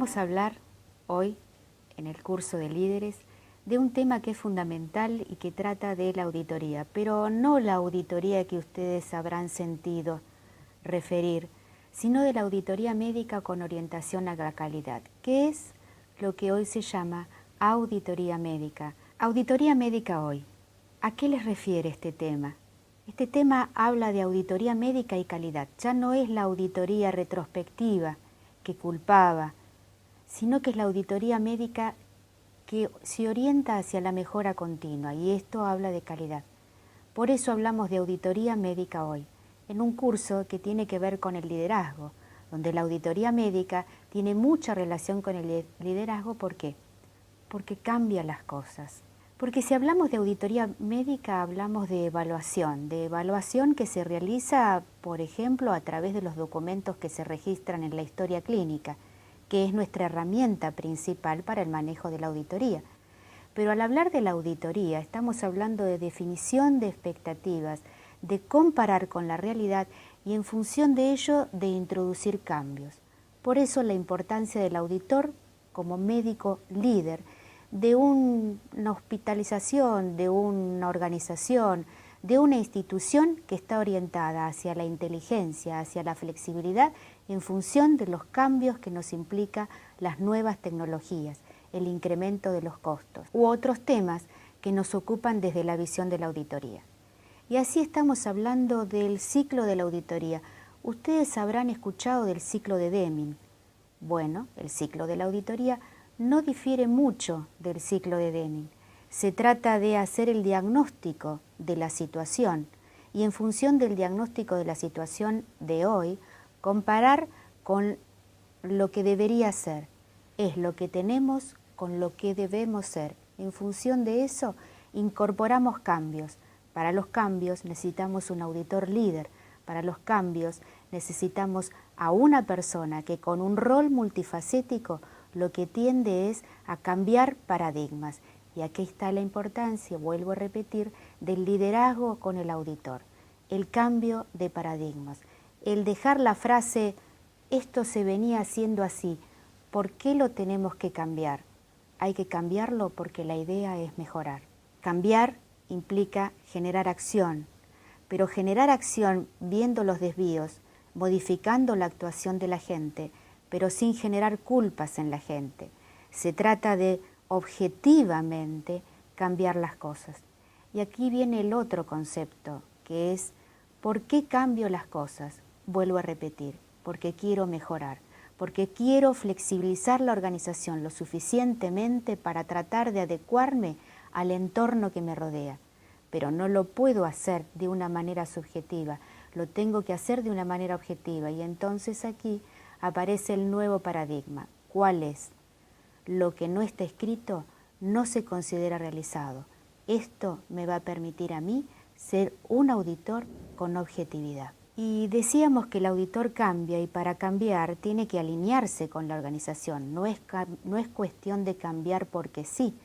Vamos a hablar hoy, en el curso de líderes, de un tema que es fundamental y que trata de la auditoría, pero no la auditoría que ustedes habrán sentido referir, sino de la auditoría médica con orientación a la calidad, que es lo que hoy se llama auditoría médica. Auditoría médica hoy. ¿A qué les refiere este tema? Este tema habla de auditoría médica y calidad. Ya no es la auditoría retrospectiva que culpaba, sino que es la auditoría médica que se orienta hacia la mejora continua, y esto habla de calidad. Por eso hablamos de auditoría médica hoy, en un curso que tiene que ver con el liderazgo, donde la auditoría médica tiene mucha relación con el liderazgo. ¿Por qué? Porque cambia las cosas. Porque si hablamos de auditoría médica, hablamos de evaluación que se realiza, por ejemplo, a través de los documentos que se registran en la historia clínica, que es nuestra herramienta principal para el manejo de la auditoría. Pero al hablar de la auditoría, estamos hablando de definición de expectativas, de comparar con la realidad y en función de ello de introducir cambios. Por eso la importancia del auditor como médico líder, de una hospitalización, de una organización, de una institución que está orientada hacia la inteligencia, hacia la flexibilidad, en función de los cambios que nos implica las nuevas tecnologías, el incremento de los costos, u otros temas que nos ocupan desde la visión de la auditoría. Y así estamos hablando del ciclo de la auditoría. Ustedes habrán escuchado del ciclo de Deming. Bueno, el ciclo de la auditoría no difiere mucho del ciclo de Deming. Se trata de hacer el diagnóstico de la situación y en función del diagnóstico de la situación de hoy, comparar con lo que debería ser. Es lo que tenemos con lo que debemos ser. En función de eso, incorporamos cambios. Para los cambios necesitamos un auditor líder. Para los cambios necesitamos a una persona que con un rol multifacético lo que tiende es a cambiar paradigmas. Y aquí está la importancia, vuelvo a repetir, del liderazgo con el auditor. El cambio de paradigmas. El dejar la frase, esto se venía haciendo así, ¿por qué lo tenemos que cambiar? Hay que cambiarlo porque la idea es mejorar. Cambiar implica generar acción, pero generar acción viendo los desvíos, modificando la actuación de la gente, pero sin generar culpas en la gente. Se trata de objetivamente cambiar las cosas. Y aquí viene el otro concepto, que es ¿por qué cambio las cosas? Vuelvo a repetir, porque quiero mejorar, porque quiero flexibilizar la organización lo suficientemente para tratar de adecuarme al entorno que me rodea. Pero no lo puedo hacer de una manera subjetiva, lo tengo que hacer de una manera objetiva. Y entonces aquí aparece el nuevo paradigma. ¿Cuál es? Lo que no está escrito no se considera realizado. Esto me va a permitir a mí ser un auditor con objetividad. Y decíamos que el auditor cambia y para cambiar tiene que alinearse con la organización. No es cuestión de cambiar porque sí,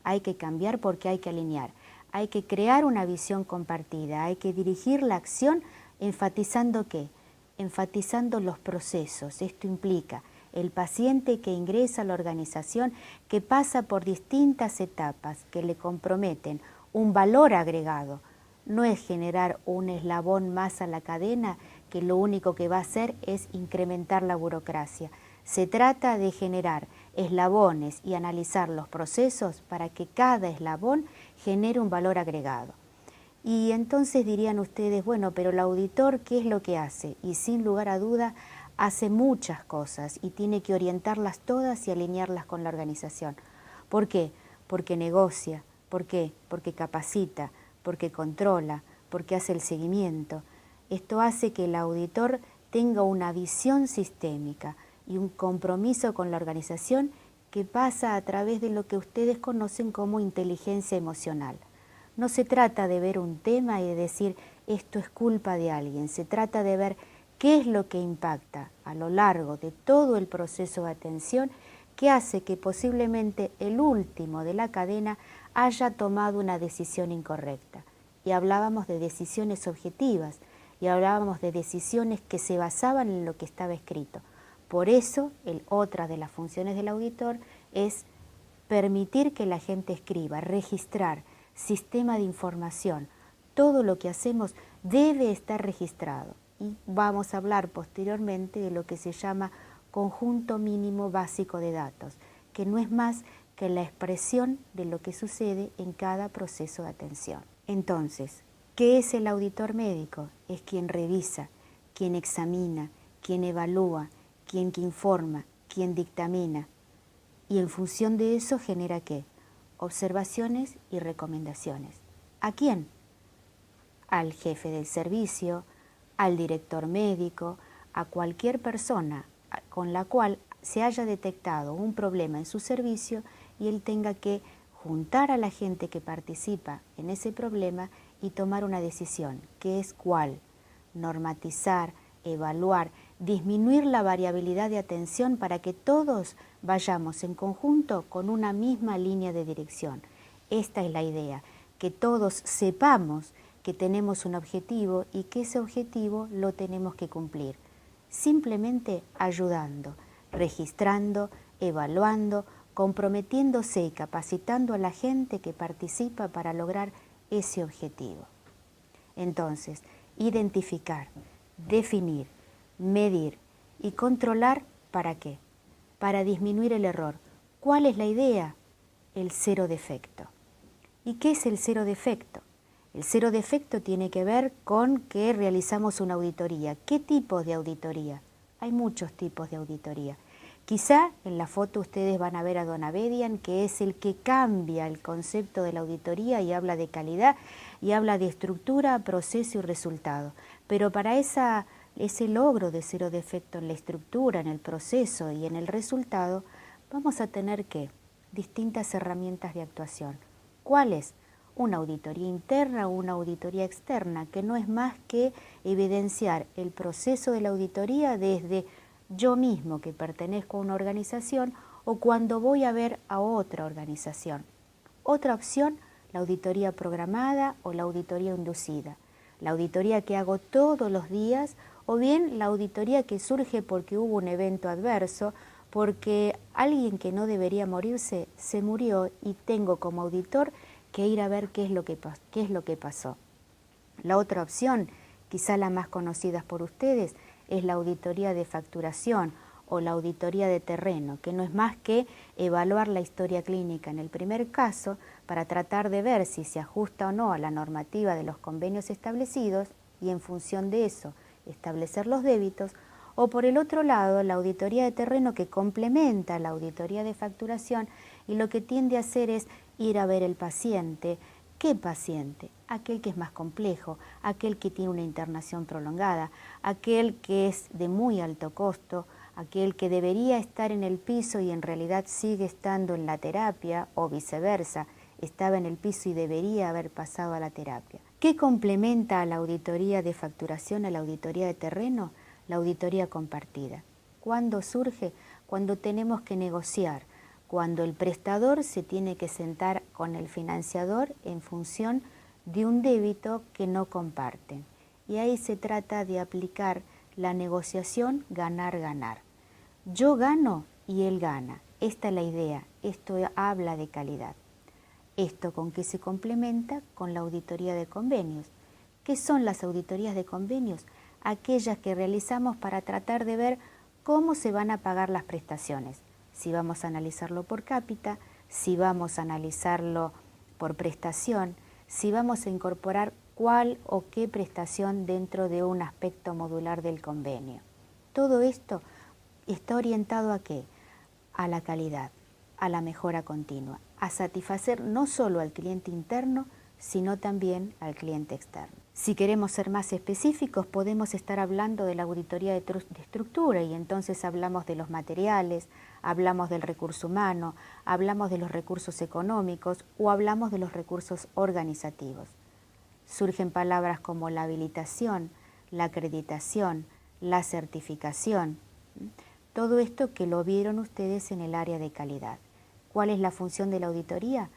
hay que cambiar porque hay que alinear. Hay que crear una visión compartida, hay que dirigir la acción enfatizando ¿qué? Enfatizando los procesos. Esto implica el paciente que ingresa a la organización, que pasa por distintas etapas que le comprometen un valor agregado. No es generar un eslabón más a la cadena que lo único que va a hacer es incrementar la burocracia. Se trata de generar eslabones y analizar los procesos para que cada eslabón genere un valor agregado. Y entonces dirían ustedes, bueno, pero el auditor, ¿qué es lo que hace? Y sin lugar a duda, hace muchas cosas y tiene que orientarlas todas y alinearlas con la organización. ¿Por qué? Porque negocia. ¿Por qué? Porque capacita, porque controla, porque hace el seguimiento. Esto hace que el auditor tenga una visión sistémica y un compromiso con la organización que pasa a través de lo que ustedes conocen como inteligencia emocional. No se trata de ver un tema y de decir esto es culpa de alguien, se trata de ver qué es lo que impacta a lo largo de todo el proceso de atención que hace que posiblemente el último de la cadena haya tomado una decisión incorrecta. Y hablábamos de decisiones objetivas y hablábamos de decisiones que se basaban en lo que estaba escrito. Por eso, otra de las funciones del auditor es permitir que la gente escriba, registrar, sistema de información. Todo lo que hacemos debe estar registrado. Y vamos a hablar posteriormente de lo que se llama conjunto mínimo básico de datos, que no es más que la expresión de lo que sucede en cada proceso de atención. Entonces, ¿qué es el auditor médico? Es quien revisa, quien examina, quien evalúa, quien informa, quien dictamina. Y en función de eso genera ¿qué? Observaciones y recomendaciones. ¿A quién? Al jefe del servicio, al director médico, a cualquier persona con la cual se haya detectado un problema en su servicio y él tenga que juntar a la gente que participa en ese problema y tomar una decisión, que es cuál, normatizar, evaluar, disminuir la variabilidad de atención para que todos vayamos en conjunto con una misma línea de dirección. Esta es la idea, que todos sepamos que tenemos un objetivo y que ese objetivo lo tenemos que cumplir, simplemente ayudando, registrando, evaluando, comprometiéndose y capacitando a la gente que participa para lograr ese objetivo. Entonces, identificar, definir, medir y controlar, ¿para qué? Para disminuir el error. ¿Cuál es la idea? El cero defecto. ¿Y qué es el cero defecto? El cero defecto tiene que ver con que realizamos una auditoría. ¿Qué tipo de auditoría? Hay muchos tipos de auditoría. Quizá en la foto ustedes van a ver a don Abedian, que es el que cambia el concepto de la auditoría y habla de calidad y habla de estructura, proceso y resultado. Pero para ese logro de cero defecto en la estructura, en el proceso y en el resultado, vamos a tener distintas herramientas de actuación. ¿Cuáles? Una auditoría interna o una auditoría externa, que no es más que evidenciar el proceso de la auditoría desde yo mismo que pertenezco a una organización o cuando voy a ver a otra organización. Otra opción, la auditoría programada o la auditoría inducida. La auditoría que hago todos los días o bien la auditoría que surge porque hubo un evento adverso, porque alguien que no debería morirse se murió y tengo como auditor que ir a ver qué es lo que pasó. La otra opción, quizá la más conocida por ustedes, es la auditoría de facturación o la auditoría de terreno, que no es más que evaluar la historia clínica en el primer caso para tratar de ver si se ajusta o no a la normativa de los convenios establecidos y en función de eso establecer los débitos, o por el otro lado la auditoría de terreno que complementa la auditoría de facturación y lo que tiende a hacer es ir a ver el paciente. ¿Qué paciente? Aquel que es más complejo, aquel que tiene una internación prolongada, aquel que es de muy alto costo, aquel que debería estar en el piso y en realidad sigue estando en la terapia o viceversa, estaba en el piso y debería haber pasado a la terapia. ¿Qué complementa a la auditoría de facturación, a la auditoría de terreno? La auditoría compartida. ¿Cuándo surge? Cuando tenemos que negociar, cuando el prestador se tiene que sentar con el financiador en función de un débito que no comparten. Y ahí se trata de aplicar la negociación ganar-ganar. Yo gano y él gana. Esta es la idea. Esto habla de calidad. Esto con que se complementa con la auditoría de convenios. ¿Qué son las auditorías de convenios? Aquellas que realizamos para tratar de ver cómo se van a pagar las prestaciones. Si vamos a analizarlo por cápita, si vamos a analizarlo por prestación, si vamos a incorporar cuál o qué prestación dentro de un aspecto modular del convenio. Todo esto está orientado ¿a qué? A la calidad, a la mejora continua, a satisfacer no solo al cliente interno, sino también al cliente externo. Si queremos ser más específicos, podemos estar hablando de la auditoría de estructura y entonces hablamos de los materiales, hablamos del recurso humano, hablamos de los recursos económicos o hablamos de los recursos organizativos. Surgen palabras como la habilitación, la acreditación, la certificación. Todo esto que lo vieron ustedes en el área de calidad. ¿Cuál es la función de la auditoría?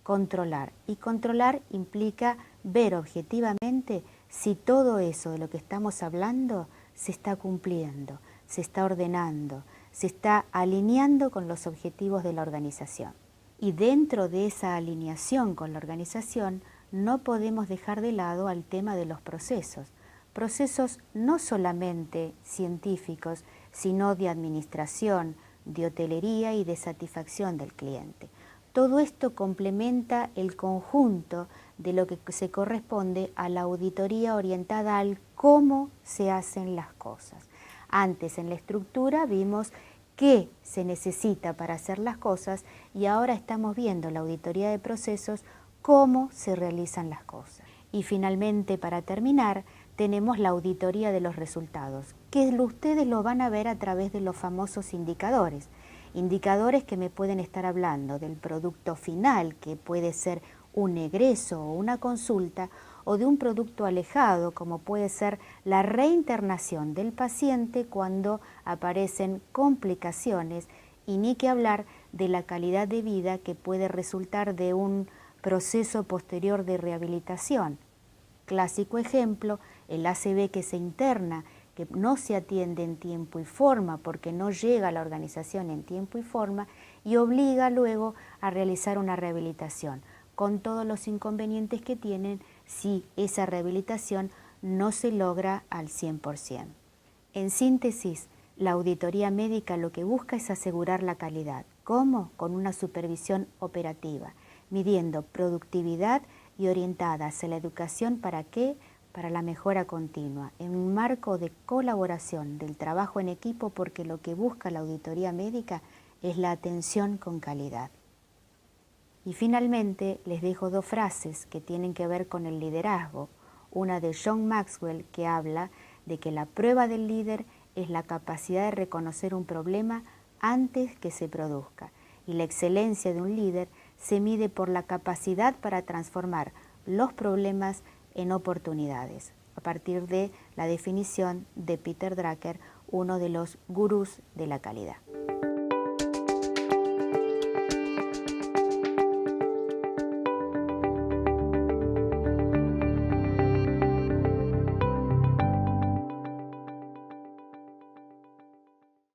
Controlar. Y controlar implica ver objetivamente si todo eso de lo que estamos hablando se está cumpliendo, se está ordenando, se está alineando con los objetivos de la organización. Y dentro de esa alineación con la organización no podemos dejar de lado al tema de los procesos. Procesos no solamente científicos, sino de administración, de hotelería y de satisfacción del cliente. Todo esto complementa el conjunto de lo que se corresponde a la auditoría orientada al cómo se hacen las cosas. Antes en la estructura vimos qué se necesita para hacer las cosas y ahora estamos viendo la auditoría de procesos, cómo se realizan las cosas. Y finalmente, para terminar, tenemos la auditoría de los resultados, que ustedes lo van a ver a través de los famosos indicadores. Indicadores que me pueden estar hablando del producto final, que puede ser un egreso o una consulta, o de un producto alejado, como puede ser la reinternación del paciente cuando aparecen complicaciones, y ni que hablar de la calidad de vida que puede resultar de un proceso posterior de rehabilitación. Clásico ejemplo, el ACV que se interna, que no se atiende en tiempo y forma porque no llega a la organización en tiempo y forma y obliga luego a realizar una rehabilitación, con todos los inconvenientes que tienen si esa rehabilitación no se logra al 100%. En síntesis, la auditoría médica lo que busca es asegurar la calidad. ¿Cómo? Con una supervisión operativa, midiendo productividad y orientada hacia la educación. ¿Para qué? Para la mejora continua, en un marco de colaboración del trabajo en equipo, porque lo que busca la auditoría médica es la atención con calidad. Y finalmente les dejo dos frases que tienen que ver con el liderazgo. Una de John Maxwell, que habla de que la prueba del líder es la capacidad de reconocer un problema antes que se produzca. Y la excelencia de un líder se mide por la capacidad para transformar los problemas en oportunidades, a partir de la definición de Peter Drucker, uno de los gurús de la calidad.